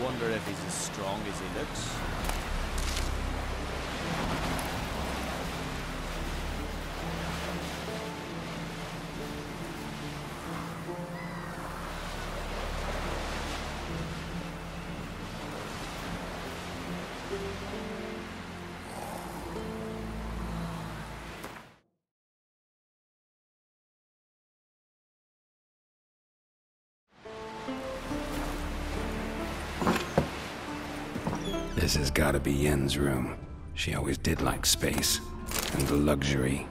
Wonder if he's as strong as he looks. This has gotta be Yen's room. She always did like space and the luxury.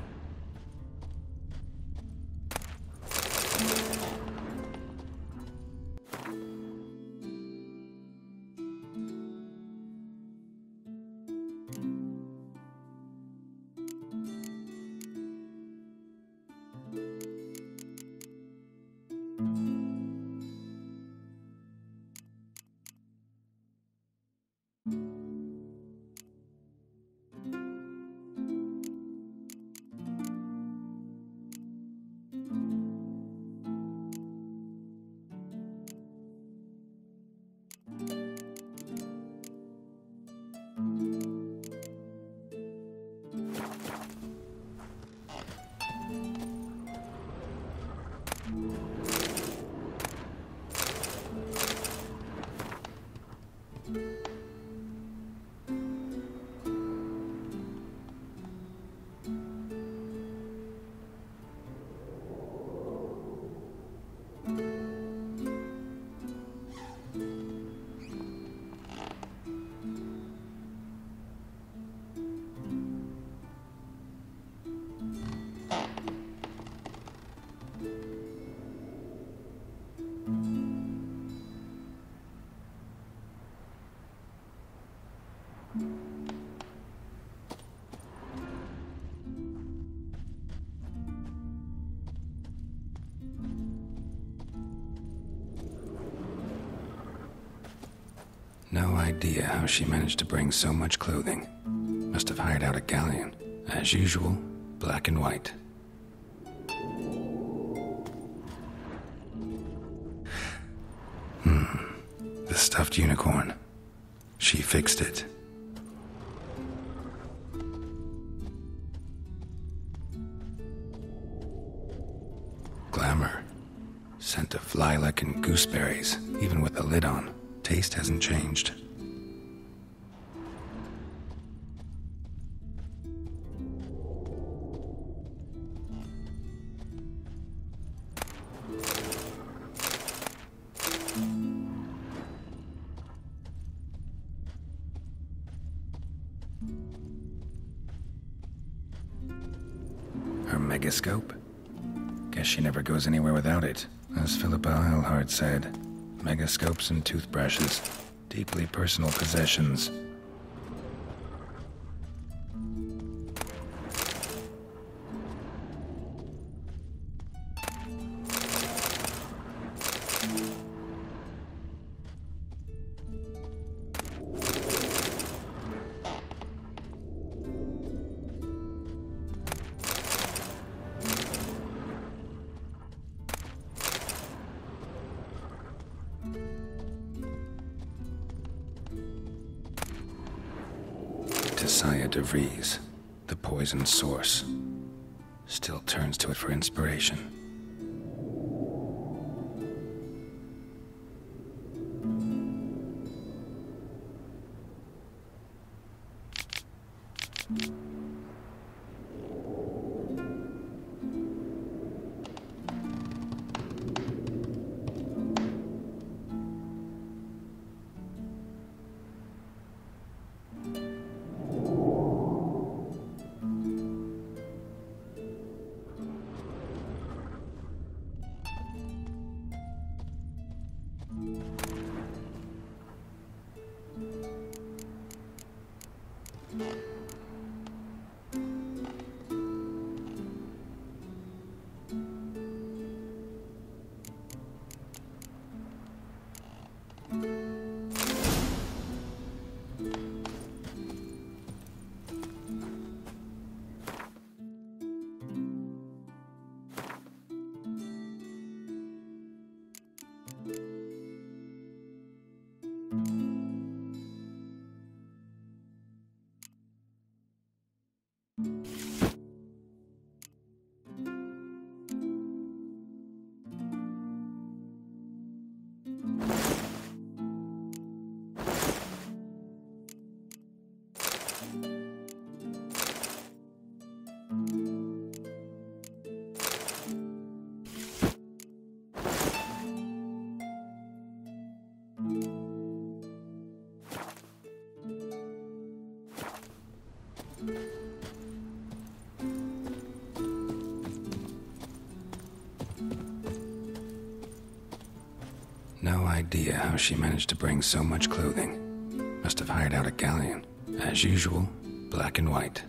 No idea how she managed to bring so much clothing. Must have hired out a galleon. As usual, black and white. The stuffed unicorn. She fixed it. Glamour. Scent of lilac and gooseberries, even with the lid on. Taste hasn't changed. Her megascope? Guess she never goes anywhere without it. As Philippa Eilhart said, megascopes and toothbrushes, deeply personal possessions. Tisaya DeVries, the poison source, still turns to it for inspiration. No idea how she managed to bring so much clothing. Must have hired out a galleon. As usual, black and white.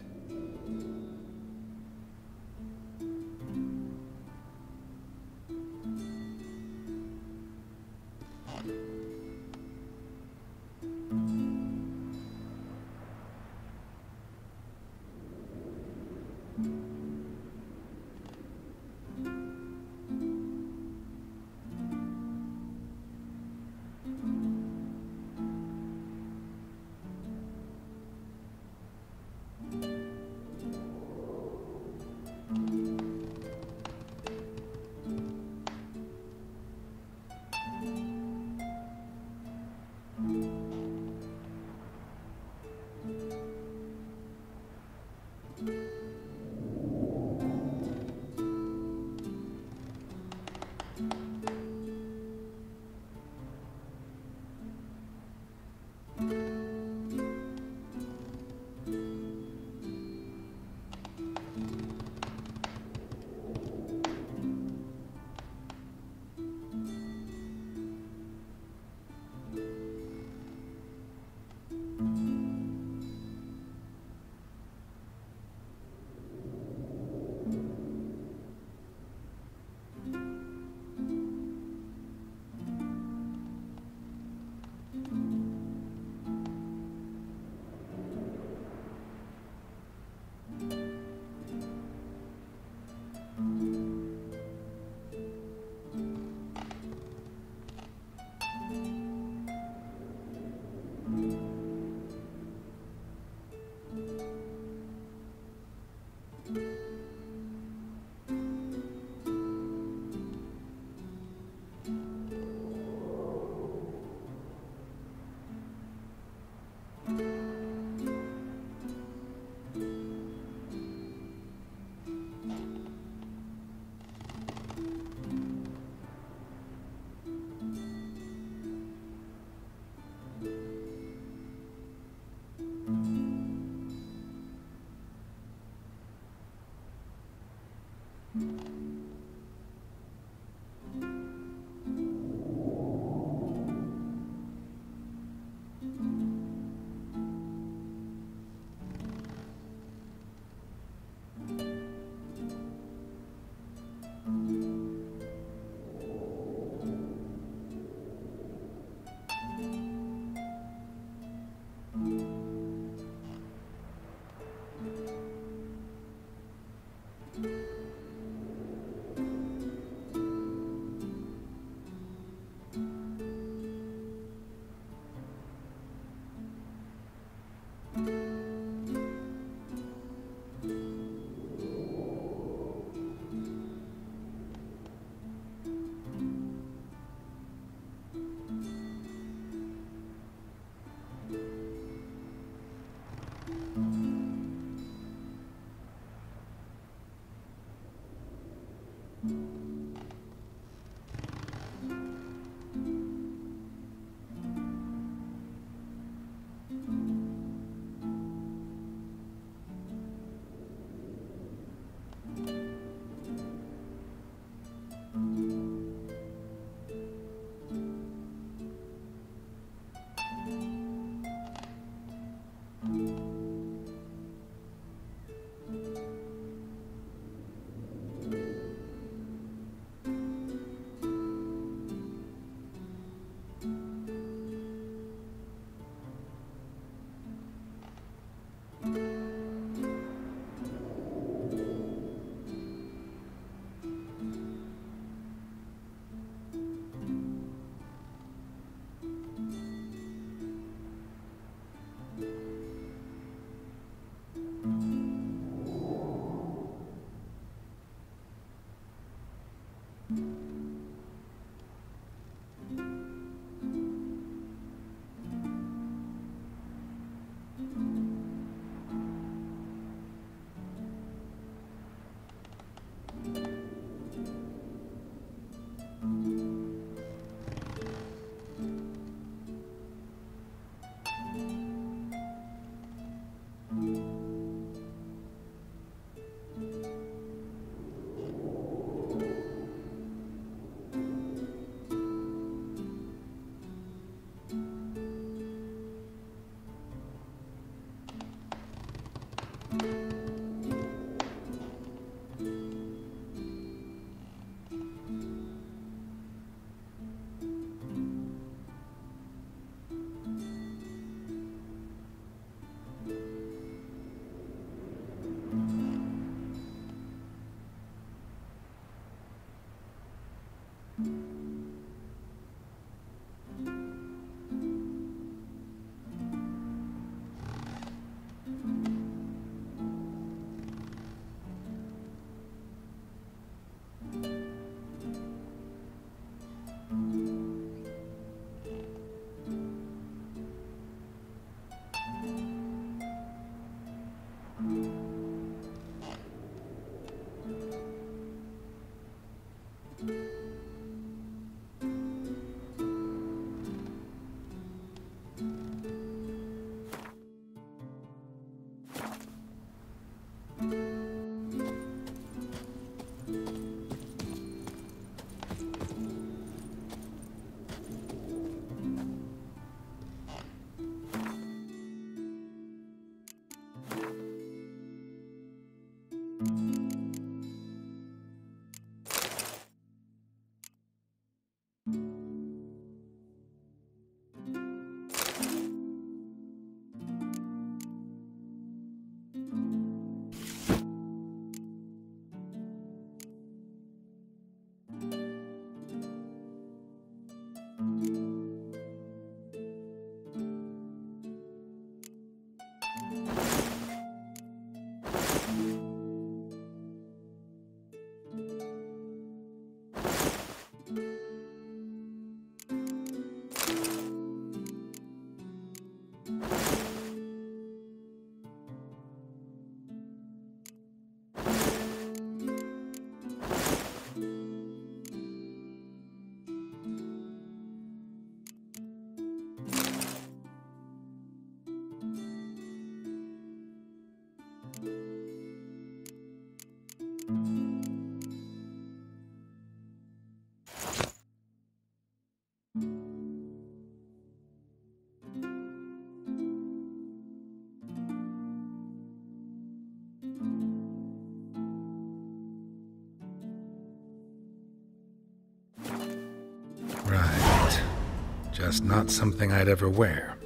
Just not something I'd ever wear.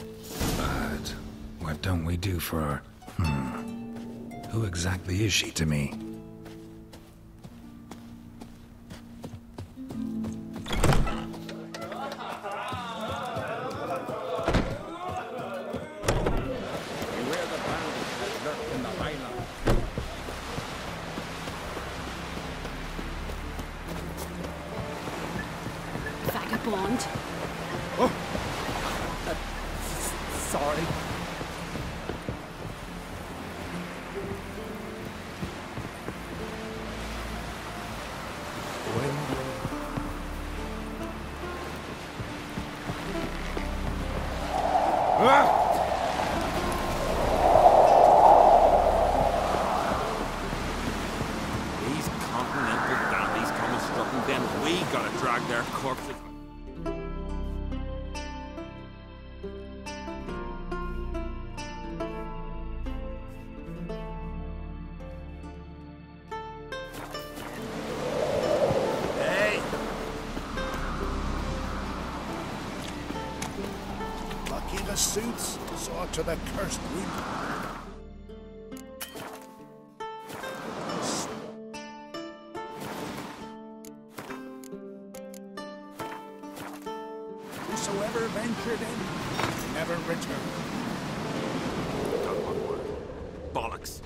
But what don't we do for our... Who exactly is she to me? Vagabond. Oh! Sorry. These continental dandies come and struck, and then we gotta drag their corpses. Hey! Lucky the suits saw to the cursed wood. Whosoever ventured in never returned. Got one more. Bollocks.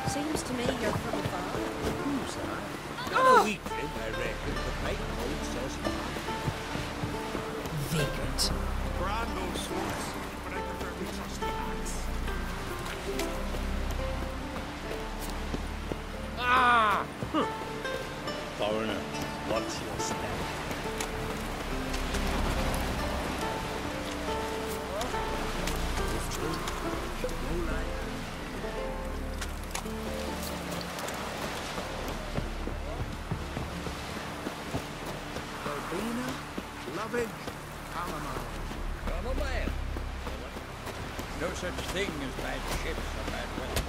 Seems to me you're from afar. Who's that? Got a weak lid, I reckon, but make no says Vagrant. grand old swords, but I prefer we trust the axe. Ah! Foreigner, watch your step. It's true. No lie. Verbena, lovage, chamomile. Chamomile? No such thing as bad ships or bad weather.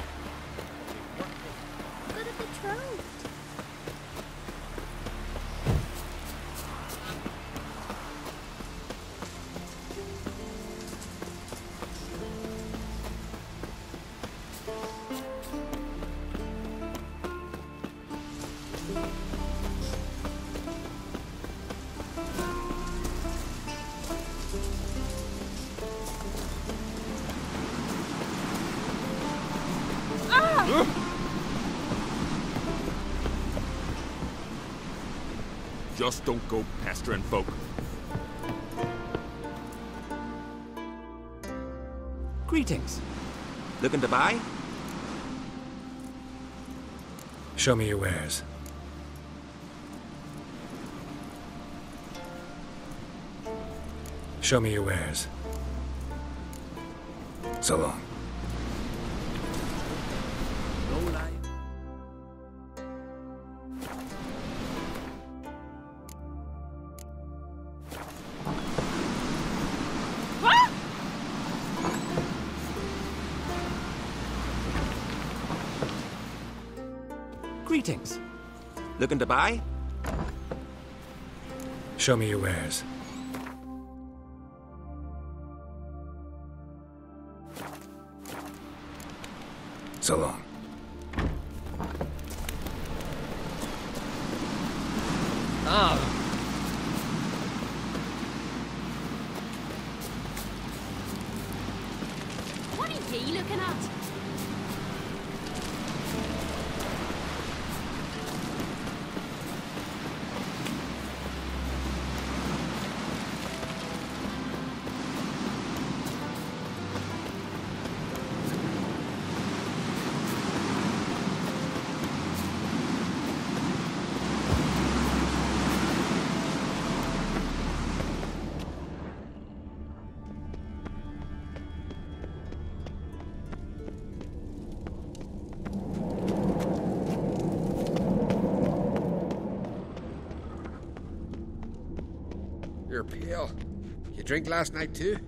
But a betrothed. Just don't go pestering folk. Greetings. Looking to buy? Show me your wares. Show me your wares. So long. No lie. Greetings. Looking to buy? Show me your wares. So long. Ah. What are ye looking at? You drink last night too?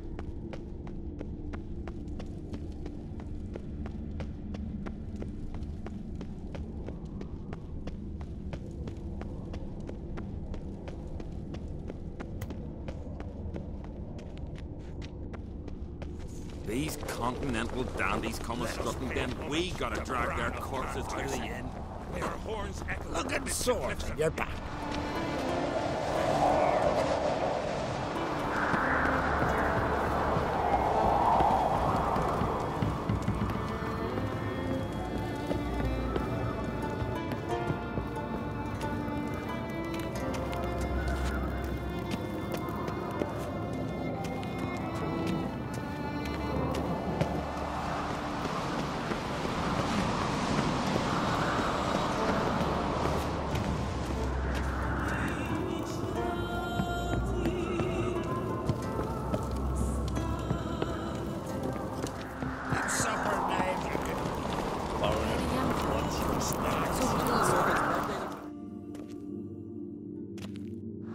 These continental dandies come a-strutting, then we gotta drag their corpses to the end. Their horns echo. Look at swords on your back.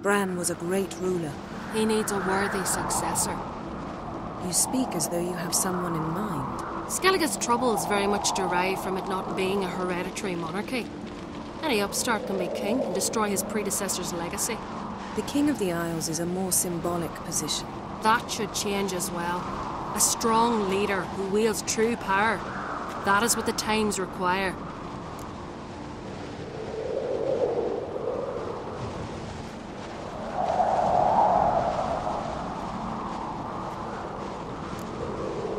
Bran was a great ruler. He needs a worthy successor. You speak as though you have someone in mind. Skellige's troubles very much derive from it not being a hereditary monarchy. Any upstart can be king and destroy his predecessor's legacy. The King of the Isles is a more symbolic position. That should change as well. A strong leader who wields true power. That is what the times require.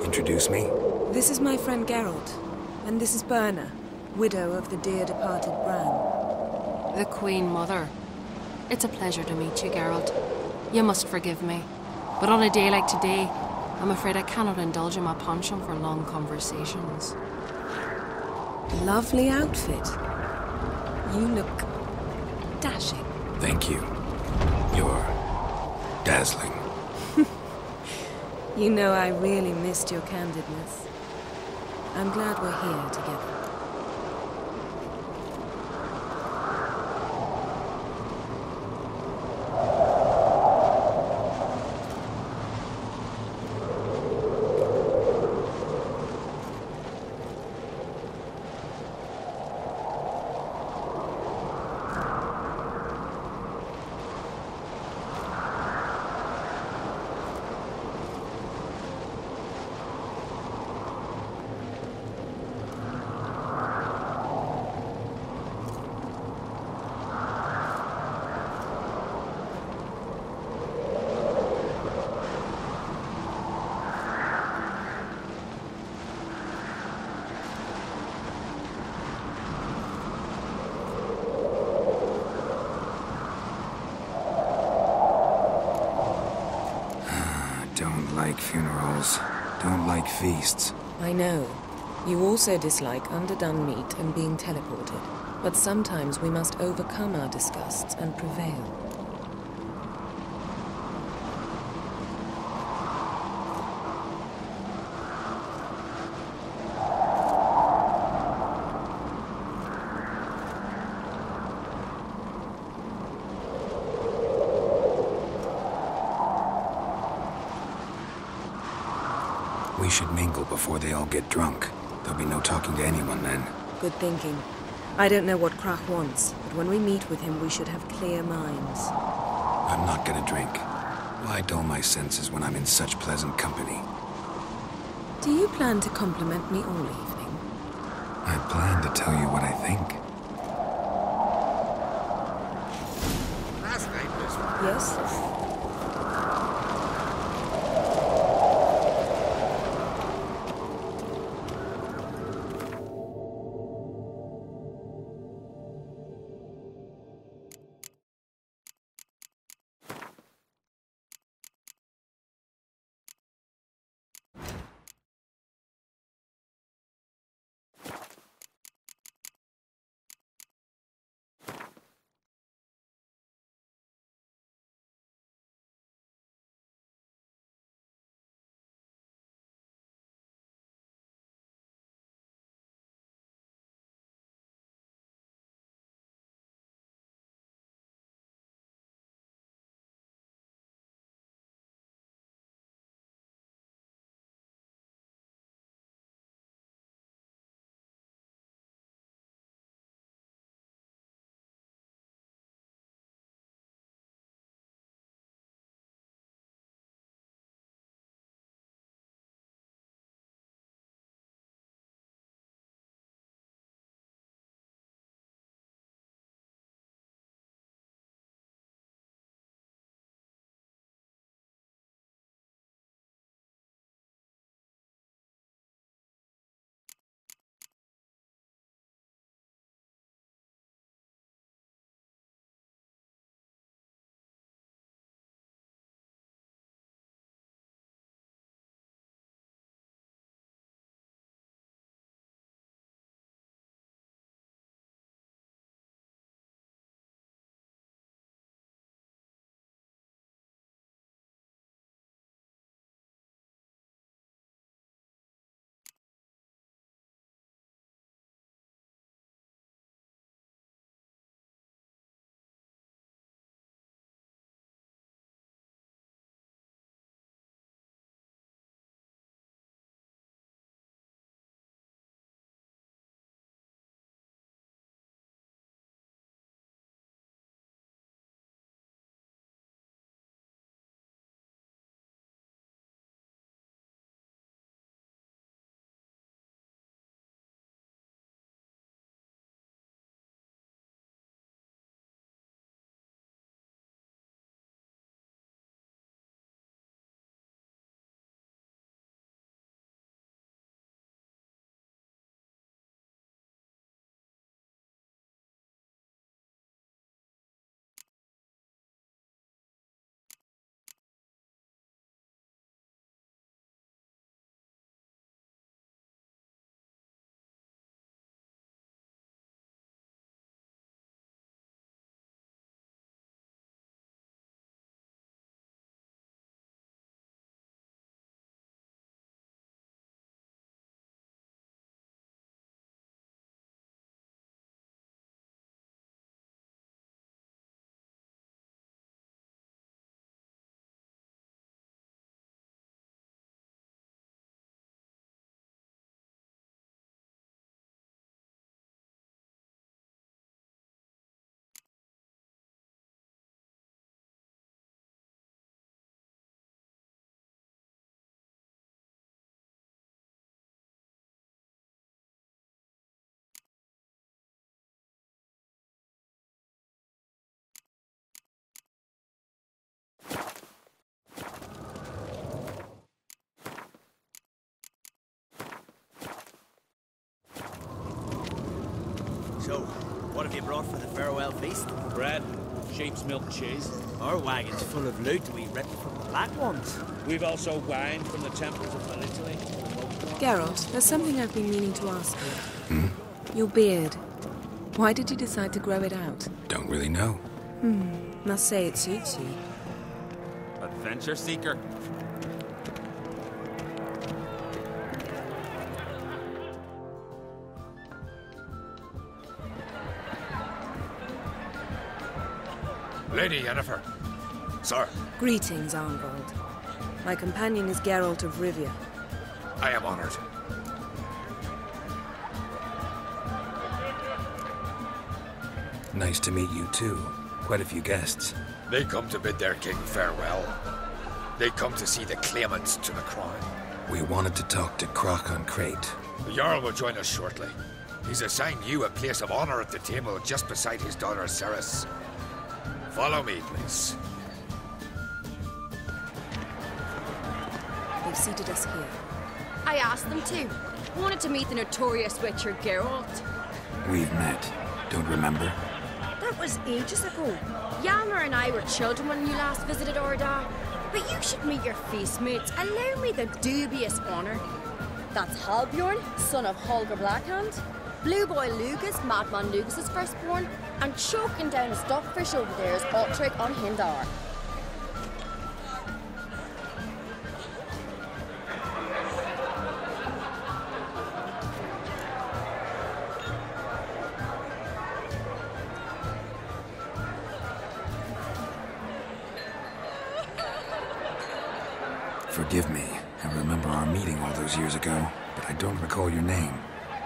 Introduce me? This is my friend Geralt, and this is Birna, widow of the dear departed Bran. The Queen Mother. It's a pleasure to meet you, Geralt. You must forgive me. But on a day like today, I'm afraid I cannot indulge in my penchant for long conversations. Lovely outfit. You look dashing. Thank you. You're dazzling. You know I really missed your candidness. I'm glad we're here together. Don't like funerals. Don't like feasts. I know. You also dislike underdone meat and being teleported. But sometimes we must overcome our disgusts and prevail. We should mingle before they all get drunk. There'll be no talking to anyone then. Good thinking. I don't know what Krach wants, but when we meet with him, we should have clear minds. I'm not gonna drink. Why dull my senses when I'm in such pleasant company? Do you plan to compliment me all evening? I plan to tell you what I think. Last night was... Yes? So, what have you brought for the farewell feast? Bread, sheep's milk cheese. Our wagon's full of loot we ripped from the Black Ones. We've also wine from the temples of Italy. Geralt, there's something I've been meaning to ask you. Your beard. Why did you decide to grow it out? Don't really know. Must say it suits you. Adventure seeker. Lady Yennefer. Sir, Greetings, Arnvald. My companion is Geralt of Rivia. I am honored. Nice to meet you too. Quite a few guests. They come to bid their king farewell. They come to see the claimants to the crown. We wanted to talk to Croc on Crate. The Jarl will join us shortly. He's assigned you a place of honor at the table just beside his daughter Ceres. Follow me, please. They've seated us here. I asked them to. Wanted to meet the notorious Witcher Geralt. We've met. Don't remember? That was ages ago. Yalmer and I were children when you last visited Orda. But you should meet your feast mates. Allow me the dubious honour. That's Halbjorn, son of Holger Blackhand. Blue Boy Lugas, Madman Lugas' firstborn. And choking down a stockfish over there is Otrek on Hindar. Forgive me. I remember our meeting all those years ago, but I don't recall your name.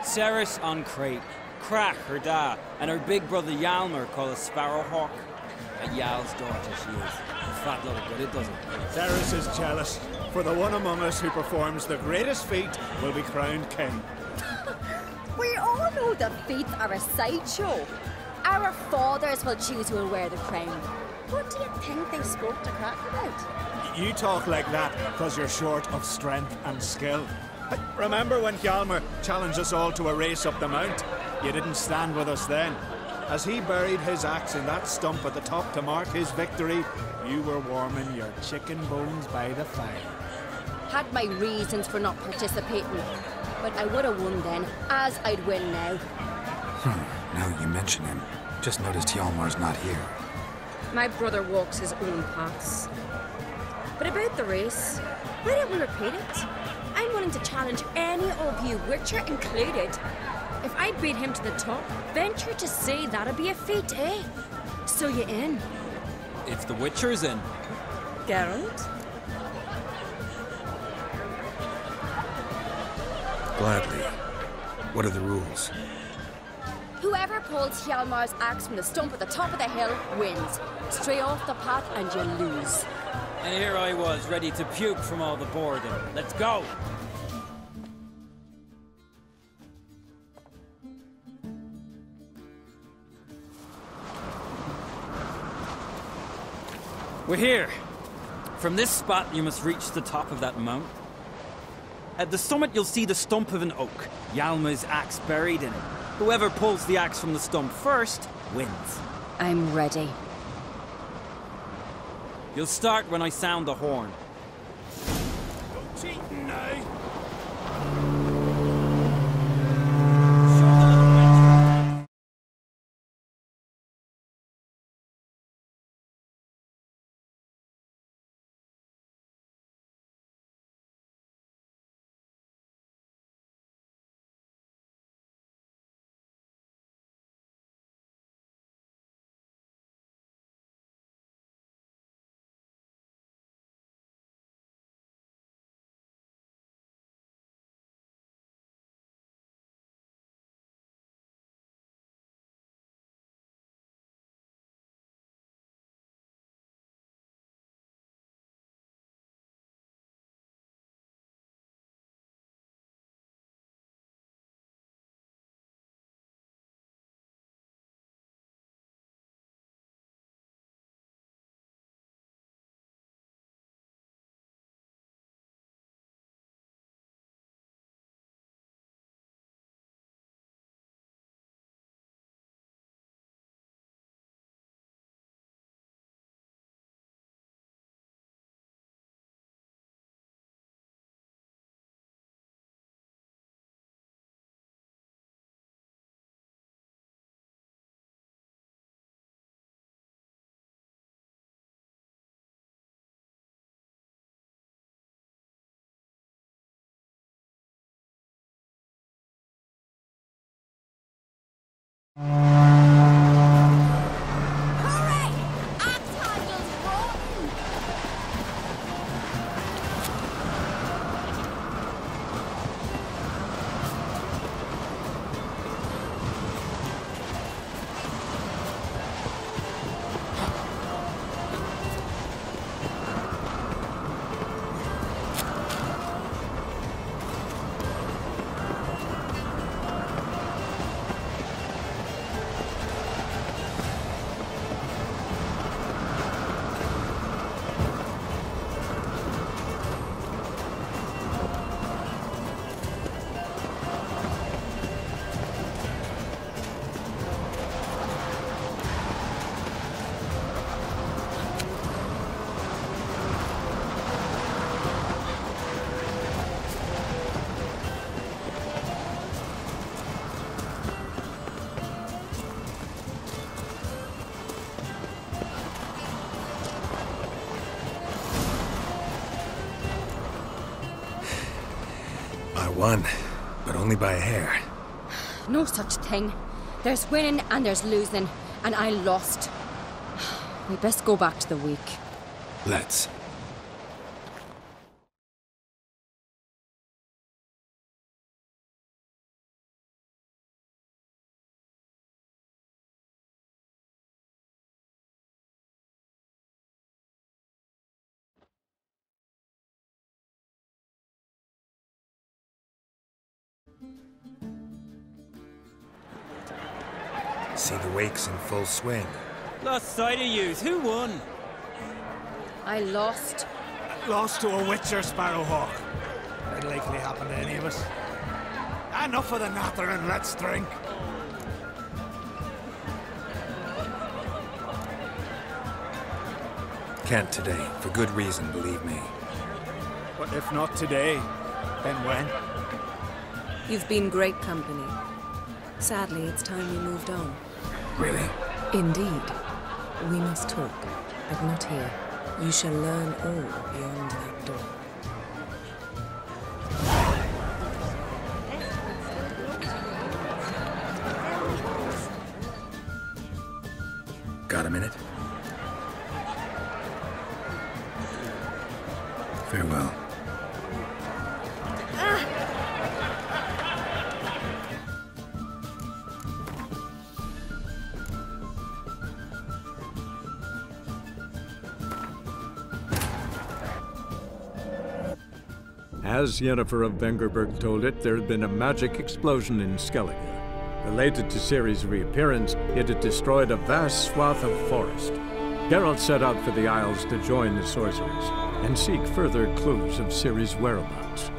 Ceres on Crate, Crack, her da, and her big brother Yalmer called a Sparrowhawk. A Yal's daughter she is. A fat lot of good it doesn't. Ceres is jealous, for the one among us who performs the greatest feat will be crowned king. We all know the feats are a sideshow. Our fathers will choose who will wear the crown. What do you think they spoke to Crack about? You talk like that because you're short of strength and skill. Remember when Hjalmar challenged us all to a race up the mount? You didn't stand with us then. As he buried his axe in that stump at the top to mark his victory, you were warming your chicken bones by the fire. Had my reasons for not participating, but I would have won then, as I'd win now. Now you mention him. Just noticed Hjalmar's not here. My brother walks his own paths. But about the race, why don't we repeat it? I'm willing to challenge any of you, Witcher included. If I beat him to the top, venture to say that'd be a feat, eh? So you in? If the Witcher's in. Geralt? Gladly. What are the rules? Whoever pulls Hjalmar's axe from the stump at the top of the hill wins. Stray off the path and you lose. And here I was, ready to puke from all the boredom. Let's go! We're here. From this spot, you must reach the top of that mount. At the summit, you'll see the stump of an oak, Yalmar's axe buried in it. Whoever pulls the axe from the stump first wins. I'm ready. You'll start when I sound the horn. Don't cheat now. won, but only by a hair. No such thing. There's winning and there's losing, and I lost. We best go back to the week. Let's. See the wakes in full swing. Lost sight of yous. Who won? I lost. Lost to a witcher, Sparrowhawk. That'd likely happen to any of us. Enough of the natter and let's drink. Can't today, for good reason, believe me. But if not today, then when? You've been great company. Sadly, it's time we moved on. Really? Indeed. We must talk, but not here. You shall learn all beyond that door. Got a minute? Farewell. As Yennefer of Vengerberg told it, there had been a magic explosion in Skellige. Related to Ciri's reappearance, it had destroyed a vast swath of forest. Geralt set out for the Isles to join the sorcerers and seek further clues of Ciri's whereabouts.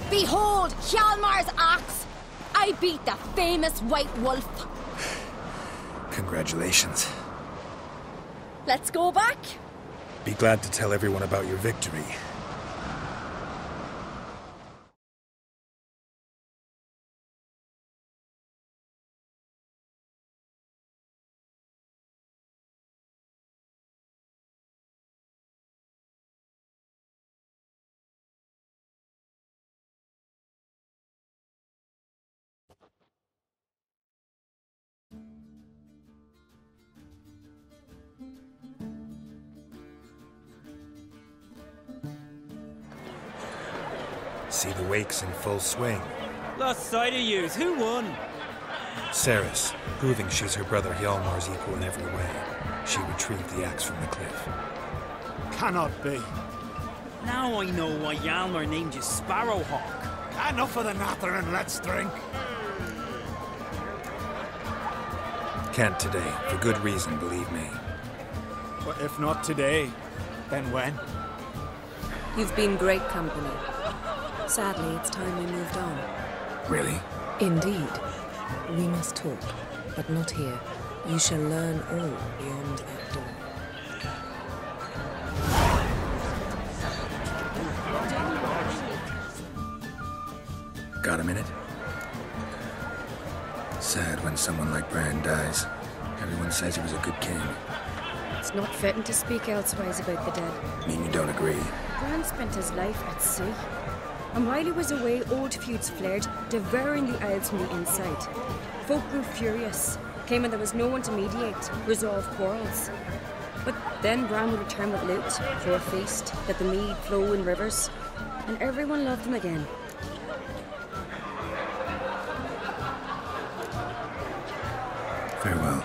Behold, Hjalmar's axe! I beat the famous White Wolf. Congratulations. Let's go back. Be glad to tell everyone about your victory. See the wakes in full swing. Lost sight of yous. Who won? Cerys, proving she's her brother Hjalmar's equal in every way. She retrieved the axe from the cliff. Cannot be. Now I know why Hjalmar named you Sparrowhawk. Enough of the natter and let's drink. Can't today, for good reason, believe me. But if not today, then when? You've been great company. Sadly, it's time we moved on. Really? Indeed. We must talk, but not here. You shall learn all beyond that door. Got a minute? Sad when someone like Bran dies. Everyone says he was a good king. It's not fitting to speak elsewise about the dead. Mean you don't agree? Bran spent his life at sea. And while he was away, old feuds flared, devouring the Isles from the inside. Folk grew furious, came when there was no one to mediate, resolve quarrels. But then Bran would return with loot, throw a feast, let the mead flow in rivers, and everyone loved him again. Farewell.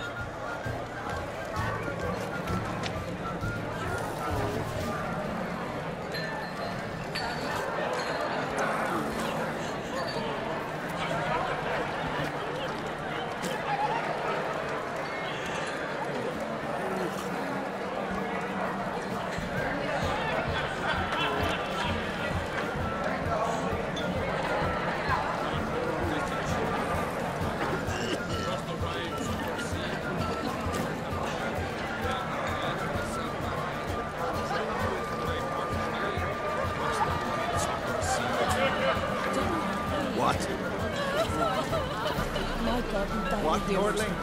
What, Nordling?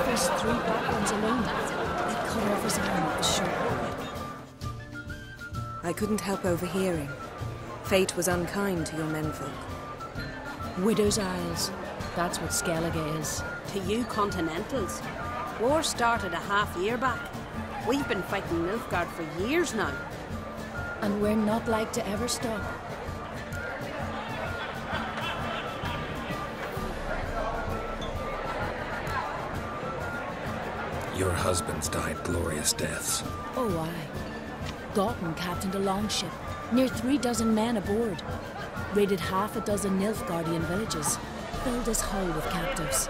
There's 3 black ones alone. They cut off his arm at the shoulder. I couldn't help overhearing. Fate was unkind to your menfolk. Widow's Isles. That's what Skellige is. To you Continentals. War started a half-year back. We've been fighting Nilfgaard for years now. And we're not like to ever stop. Your husbands died glorious deaths. Oh, aye. Gotten captained a longship, near 3 dozen men aboard. Raided half a dozen Nilfgaardian villages, filled his hull with captives.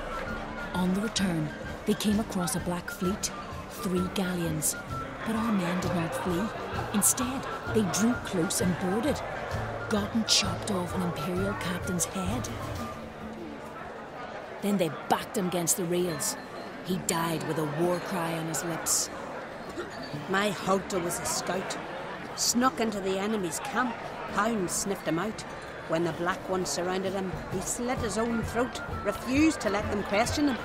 On the return, they came across a black fleet, 3 galleons. But our men did not flee. Instead, they drew close and boarded. Gotten chopped off an Imperial captain's head. Then they backed him against the rails. He died with a war cry on his lips. My Hogda was a scout. Snuck into the enemy's camp. Hounds sniffed him out. When the Black Ones surrounded him, he slit his own throat, refused to let them question him.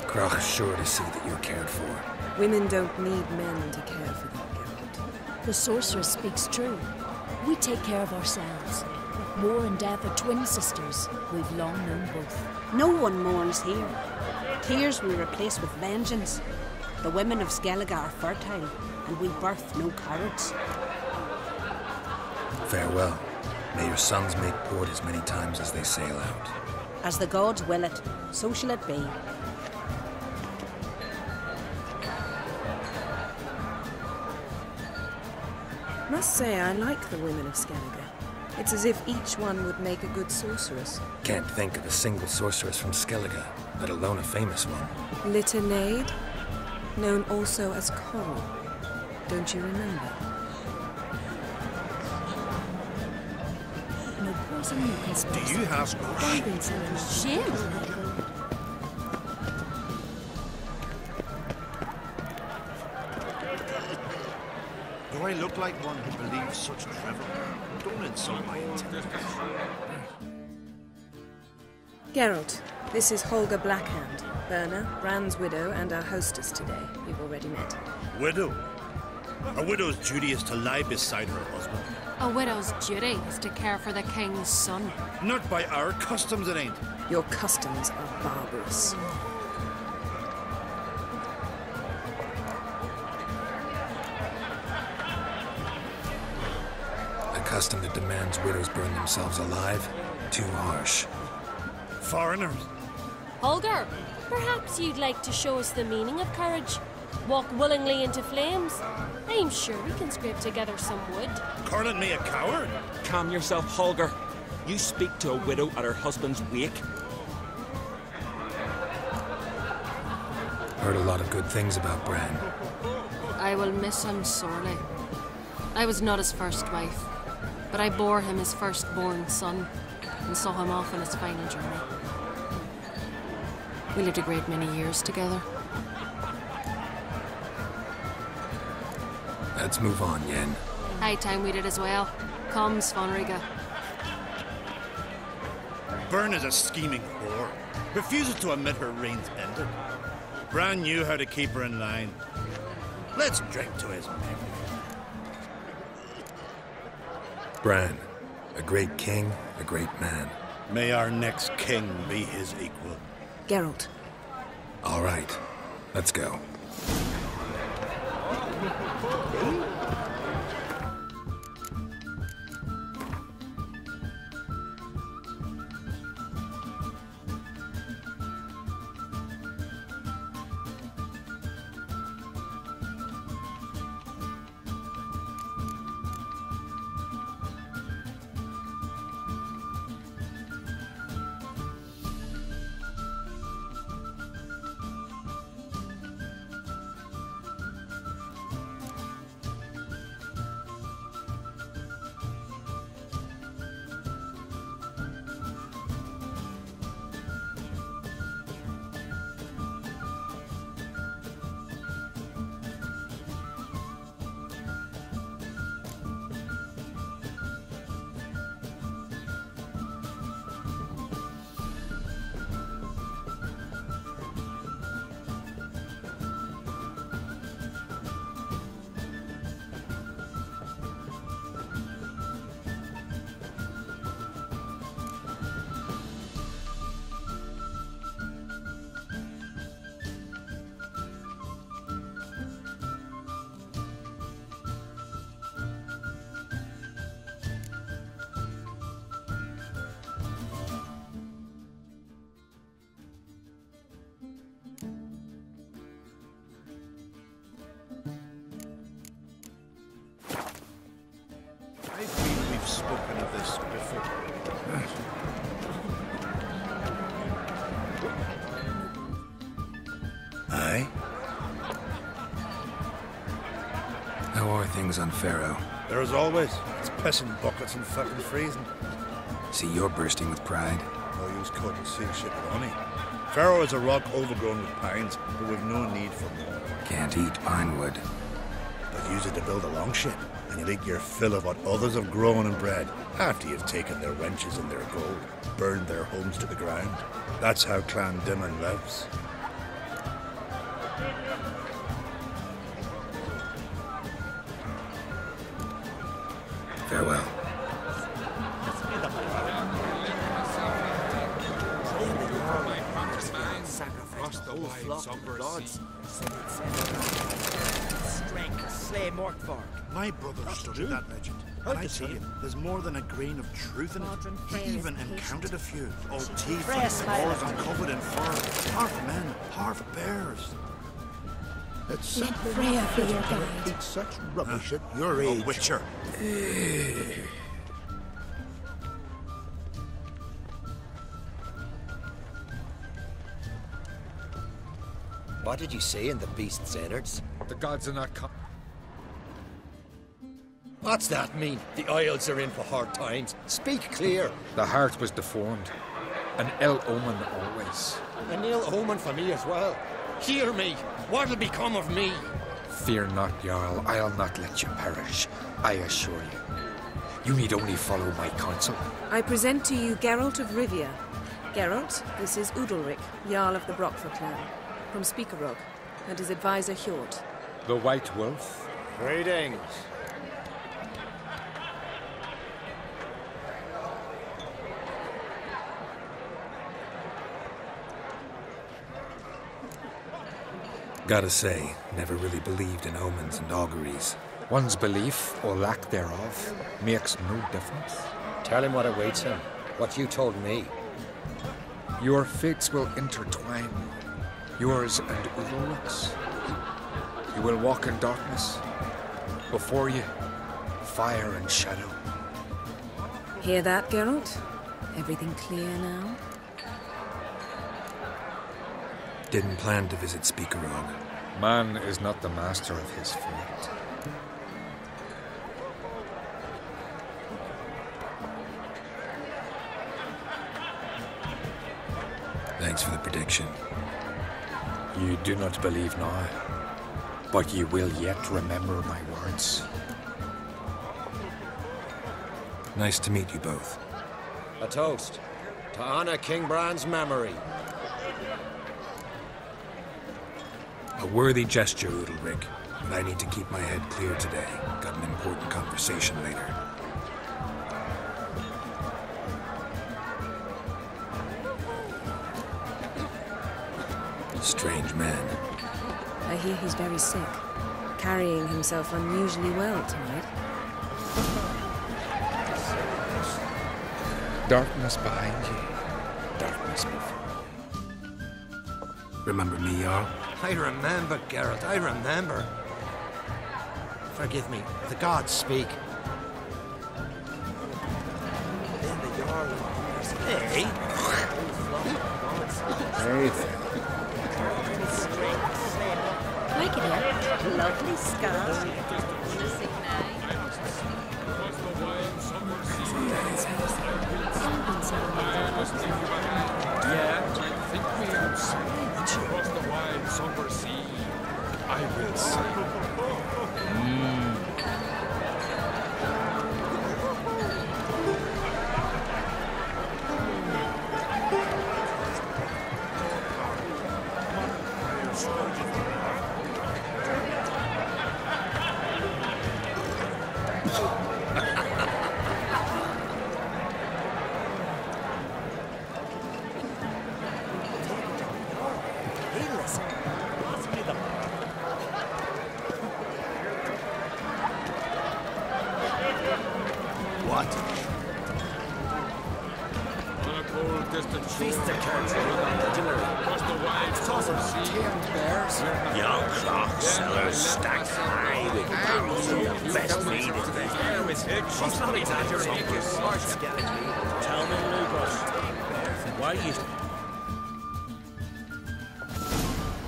Crach's sure to see that you're cared for. Women don't need men to care for them, Geralt. The sorceress speaks true. We take care of ourselves. War and death are twin sisters. We've long known both. No one mourns here. Tears we replace with vengeance. The women of Skellige are fertile, and we birth no cowards. Farewell. May your sons make port as many times as they sail out. As the gods will it, so shall it be. Must say I like the women of Skellige. It's as if each one would make a good sorceress. Can't think of a single sorceress from Skellige, let alone a famous one. Litternaid, known also as Coral. Don't you remember? No poison, no conspiracy. Do you have Shame. Do I look like one who believes such drivel? Don't insult my intelligence. Geralt, this is Holga Blackhand, Berna, Bran's widow, and our hostess today. You've already met. Widow? A widow's duty is to lie beside her husband. A widow's duty is to care for the king's son. Not by our customs, it ain't. Your customs are barbarous. A custom that demands widows burn themselves alive? too harsh. Foreigners. Holger, perhaps you'd like to show us the meaning of courage? Walk willingly into flames? I'm sure we can scrape together some wood. Calling me a coward? Calm yourself, Holger. You speak to a widow at her husband's wake. Heard a lot of good things about Bran. I will miss him sorely. I was not his first wife, but I bore him his firstborn son and saw him off on his final journey. We lived a great many years together. Let's move on, Yen. High time we did as well. Come, Svanriga. Byrne is a scheming whore. Refuses to admit her reign's ended. Bran knew how to keep her in line. Let's drink to his memory. Bran, a great king, a great man. May our next king be his equal. Geralt. All right, let's go. I feel we've spoken of this before. Aye? How are things on Pharaoh? There as always. It's pissing buckets and fucking freezing. See, you're bursting with pride. No use cutting seal shit with honey. Pharaoh is a rock overgrown with pines, but we've no need for more. Can't eat pine wood. But use it to build a longship, and you'll eat your fill of what others have grown and bred, after you've taken their wenches and their gold, burned their homes to the ground. That's how Clan Dimon lives. Farewell. Sacrifice the whole flock of gods. Strength, slay Morkvark. My brother studied that legend, and I tell you, there's more than a grain of truth in it. He even encountered a few, all teeth and claws and covered in fur, half men, half bears. It's Let Freya be your guide. Eat such rubbish at your age. A witcher. What did you say in the beast's innards? The gods are not What's that mean? The Isles are in for hard times. Speak clear. The heart was deformed. An ill omen always. An ill omen for me as well. Hear me. What'll become of me? Fear not, Jarl. I'll not let you perish. I assure you. You need only follow my counsel. I present to you Geralt of Rivia. Geralt, this is Udalric, Jarl of the Brockfer clan, from Speakerog, and his advisor Hjort. The White Wolf. Greetings. Gotta say, never really believed in omens and auguries. One's belief, or lack thereof, makes no difference. Tell him what awaits him. What you told me. Your fates will intertwine. Yours and Udalruk's. You will walk in darkness. Before you, fire and shadow. Hear that, Geralt? Everything clear now? Didn't plan to visit Speakerog. Man is not the master of his fate. Thanks for the prediction. You do not believe now, but you will yet remember my words. Nice to meet you both. A toast to honor King Bran's memory. A worthy gesture, Udalryk, but I need to keep my head clear today. Got an important conversation later. Strange man. I hear he's very sick, carrying himself unusually well tonight. Darkness behind you. Darkness before. Remember me, Jarl? I remember, Geralt, I remember. Forgive me, the gods speak. Hey? Like it here. Lovely scarf. Yeah, I think we have sailed across the wide somber sea. I will sail.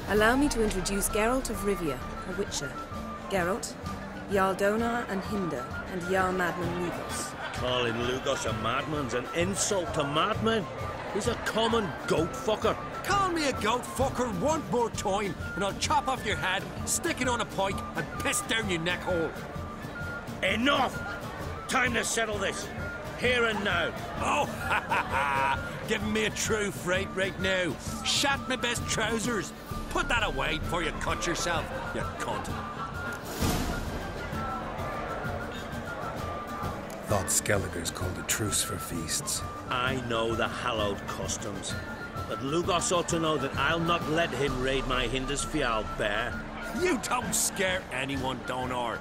Allow me to introduce Geralt of Rivia, a witcher. Geralt, Jarl Donar and Hinder, and Jarl Madman Lugos. Calling Lugos a madman's an insult to madmen. He's a common goat fucker. Call me a goat fucker one more time, and I'll chop off your head, stick it on a pike, and piss down your neck hole. Enough! Time to settle this. Here and now. Oh, ha ha ha! Giving me a true fright right now. Shat my best trousers. Put that away before you cut yourself, you cunt. Thought Skellige's called a truce for feasts. I know the hallowed customs, but Lugos ought to know that I'll not let him raid my Hindisfial bear. You don't scare anyone, Donar.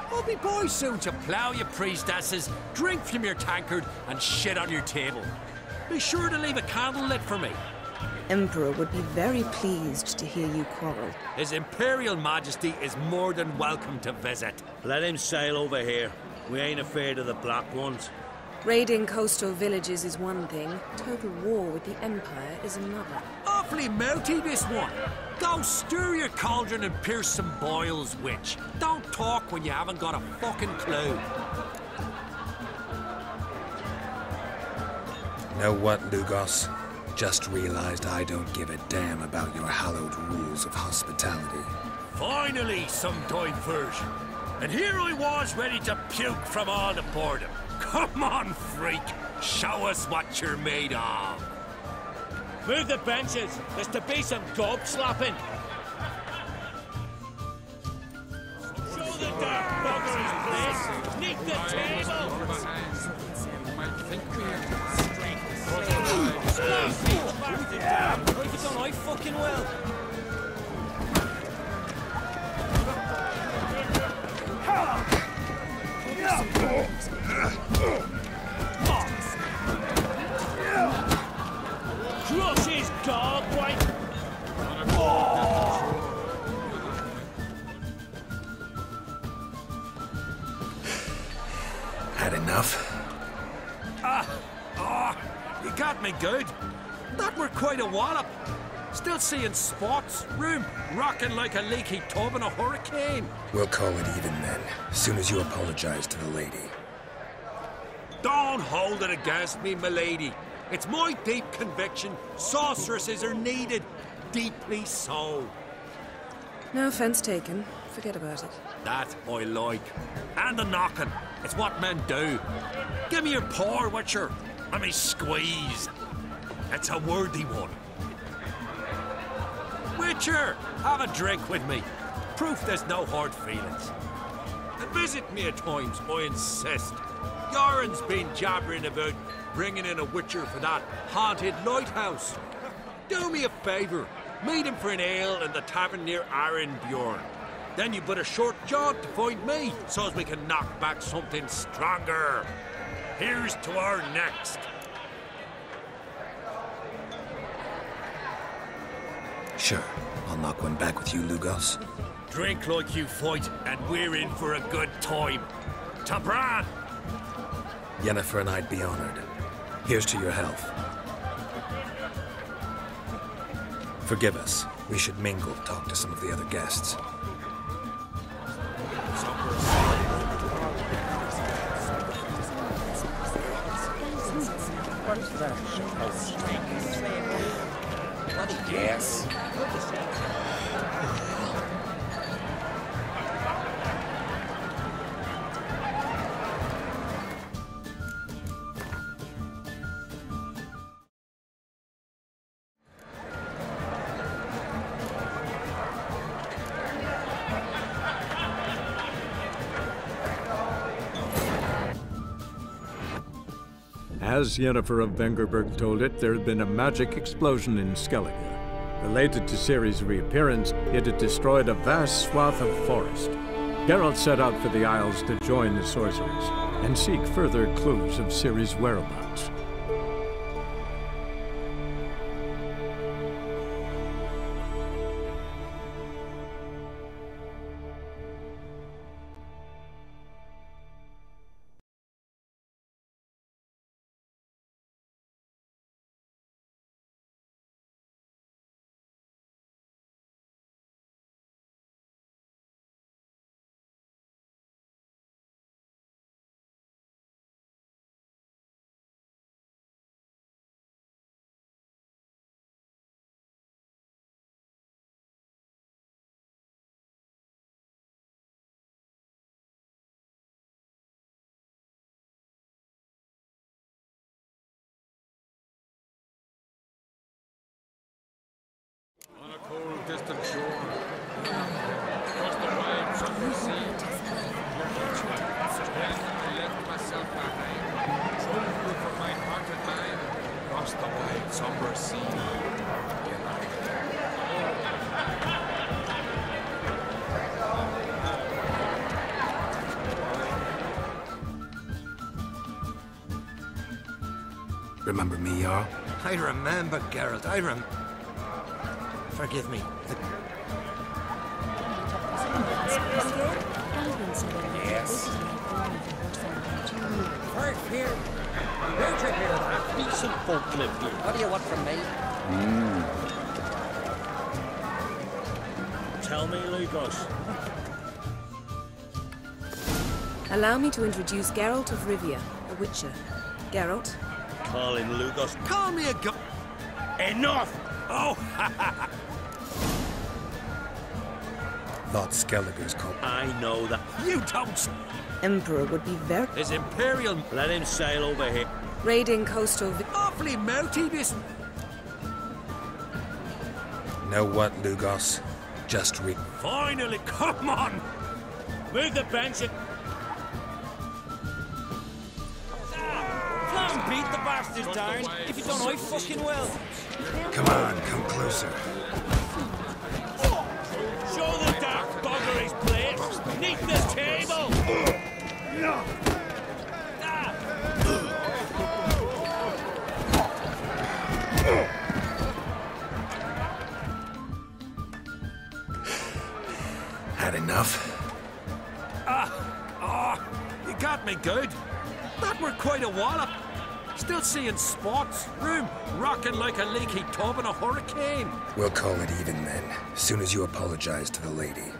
I'll be boys soon to plough your priestesses, drink from your tankard, and shit on your table. Be sure to leave a candle lit for me. Emperor would be very pleased to hear you quarrel. His Imperial Majesty is more than welcome to visit. Let him sail over here. We ain't afraid of the Black Ones. Raiding coastal villages is one thing. Total war with the Empire is another. Awfully melty, this one. Go stir your cauldron and pierce some boils, witch. Don't talk when you haven't got a fucking clue. Know what, Lugos? Just realized I don't give a damn about your hallowed rules of hospitality. Finally, some diversion. And here I was ready to puke from all the boredom. Come on, freak. Show us what you're made of. Move the benches. There's to be some gob slapping. Show the dark buggers his place. Neath the table. Break it down, I fucking will. Had enough? You got me good. That were quite a wallop. Still seeing spots, room rocking like a leaky tub in a hurricane. We'll call it even then, as soon as you apologize to the lady. Don't hold it against me, milady. It's my deep conviction sorceresses are needed. Deeply so. No offense taken. Forget about it. That I like. And the knocking. It's what men do. Give me your paw, Witcher. Let me squeeze. It's a worthy one. Witcher, have a drink with me. Proof there's no hard feelings. And visit me at times, I insist. Yoren's been jabbering about bringing in a Witcher for that haunted lighthouse. Do me a favour. Meet him for an ale in the tavern near Arenbjorn. Then you but a short jaunt to find me, so as we can knock back something stronger. Here's to our next. Sure, I'll knock one back with you, Lugos. Drink like you fight, and we're in for a good time. Ta Bran! Yennefer and I'd be honored. Here's to your health. Forgive us. We should mingle, talk to some of the other guests. Yes. As Yennefer of Vengerberg told it, there had been a magic explosion in Skellige. Related to Ciri's reappearance, it had destroyed a vast swath of forest. Geralt set out for the Isles to join the sorcerers and seek further clues of Ciri's whereabouts. On a cold, distant shore, across the waves of the sea, then I left myself behind, true from my heart and mind, across the wide, somber sea. Remember me, Jarl? I remember, Geralt. Forgive me. Yes. First here. Where'd you hear that? Decent folk live here. What do you want from me? Tell me, Lugos. Allow me to introduce Geralt of Rivia, a Witcher. Geralt? Call in Lugos. Call me a go... Enough! Oh, Thought Skellige's called. I know that. You don't... Emperor would be very... His Imperial... Let him sail over here. Raiding coastal... Awfully melty, this... Know what, Lugos? Just Finally, come on! Move the bench and... Beat the bastards down. If you don't, I fucking will. Come on, come closer. Show the dark bugger his place. Beneath this table. Had enough? You got me good. That were quite a wallop. Still seeing spots. Room rocking like a leaky tub in a hurricane. We'll call it even then, as soon as you apologize to the lady.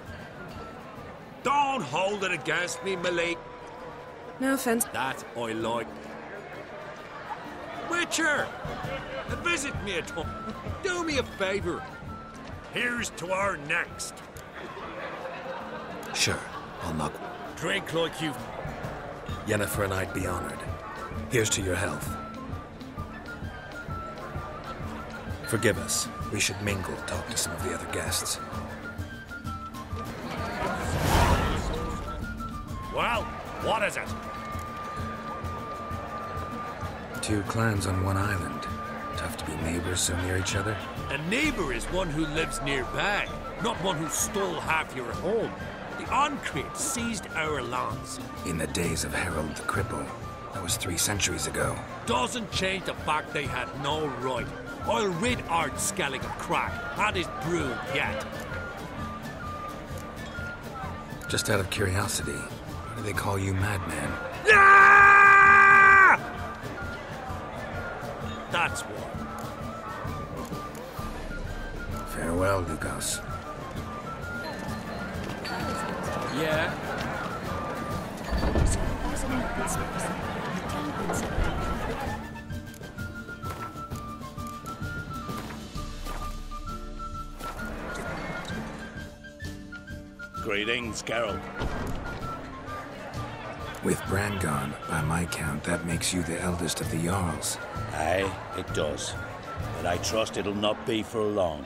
Don't hold it against me, Malik. No offense. That I like. Witcher! Visit me at home. Do me a favor. Here's to our next. Sure, I'll knock. Drink like you. Yennefer and I'd be honored. Here's to your health. Forgive us. We should mingle, talk to some of the other guests. Well, what is it? Two clans on one island. Tough to be neighbors so near each other. A neighbor is one who lives nearby, not one who stole half your home. The Oncreed seized our lands. In the days of Harold the Cripple. That was 3 centuries ago. Doesn't change the fact they had no right. I'll rid Ard Skellig of crack and his brood yet. Just out of curiosity, why do they call you Madman? Ah! That's why. Farewell, Lugos. Yeah? Greetings, Geralt. With Bran gone, by my count, that makes you the eldest of the Jarls. Aye, it does. But I trust it'll not be for long.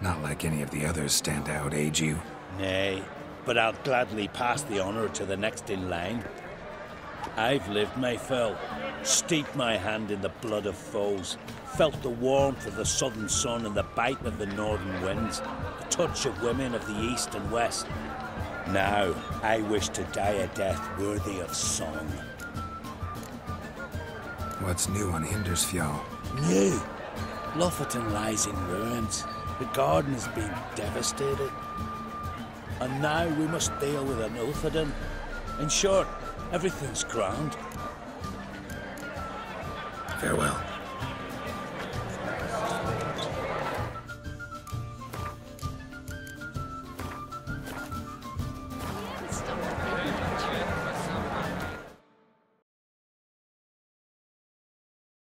Not like any of the others stand out, age you? Nay, but I'll gladly pass the honor to the next in line. I've lived my fill, steeped my hand in the blood of foes, felt the warmth of the southern sun and the bite of the northern winds, the touch of women of the east and west. Now, I wish to die a death worthy of song. What's new on Hindersfjall? New? Lofferton lies in ruins. The garden has been devastated. And now we must deal with an Ulthuan. In short, everything's grand. Farewell.